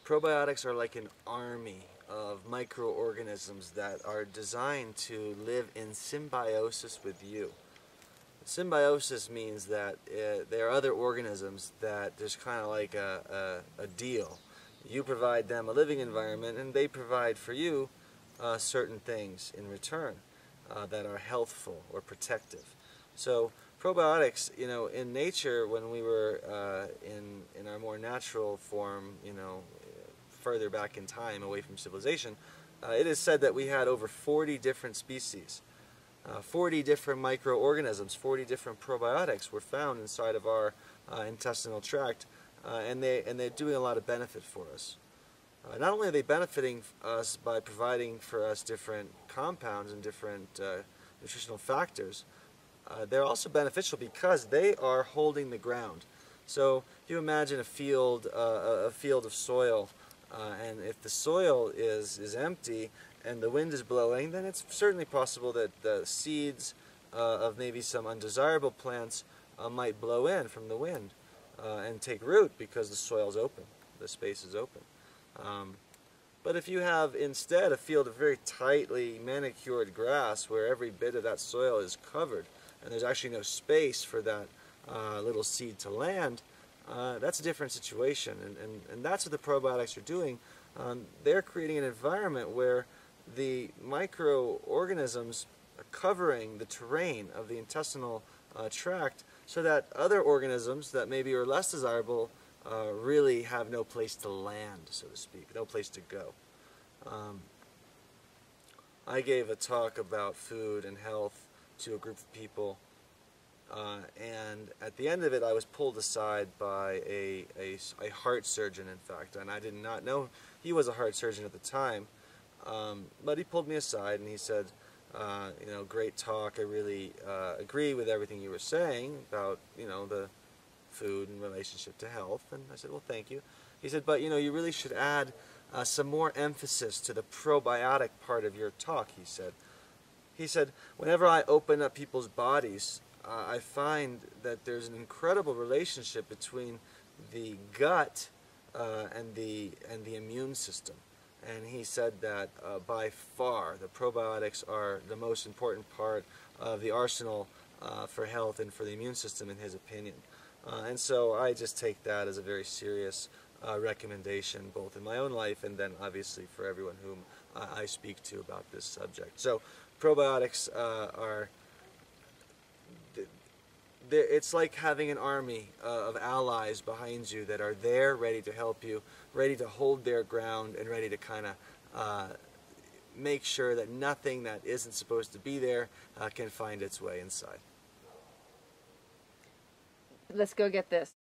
Probiotics are like an army of microorganisms that are designed to live in symbiosis with you. Symbiosis means that there are other organisms that there's kind of like a deal. You provide them a living environment and they provide for you certain things in return that are healthful or protective. So probiotics, you know, in nature, when we were in our more natural form, you know, further back in time, away from civilization, it is said that we had over 40 different species. 40 different microorganisms, 40 different probiotics were found inside of our intestinal tract, and they're doing a lot of benefit for us. Not only are they benefiting us by providing for us different compounds and different nutritional factors, they're also beneficial because they are holding the ground. So if you imagine a field of soil, and if the soil is empty and the wind is blowing, then it's certainly possible that the seeds of maybe some undesirable plants might blow in from the wind and take root because the soil is open, the space is open. But if you have instead a field of very tightly manicured grass where every bit of that soil is covered and there's actually no space for that little seed to land, that's a different situation, and that's what the probiotics are doing. They're creating an environment where the microorganisms are covering the terrain of the intestinal tract so that other organisms that maybe are less desirable really have no place to land, so to speak, no place to go. I gave a talk about food and health to a group of people, and at the end of it I was pulled aside by a heart surgeon, in fact, and I did not know he was a heart surgeon at the time, but he pulled me aside and he said, you know, great talk, I really agree with everything you were saying about, you know, the food in relationship to health. And I said, well, thank you. He said, but you know, you really should add some more emphasis to the probiotic part of your talk, he said. He said, whenever I open up people's bodies, I find that there's an incredible relationship between the gut and the immune system. And he said that by far the probiotics are the most important part of the arsenal for health and for the immune system, in his opinion. And so I just take that as a very serious recommendation, both in my own life and then obviously for everyone whom I speak to about this subject. So probiotics it's like having an army of allies behind you that are there, ready to help you, ready to hold their ground, and ready to kind of make sure that nothing that isn't supposed to be there can find its way inside. Let's go get this.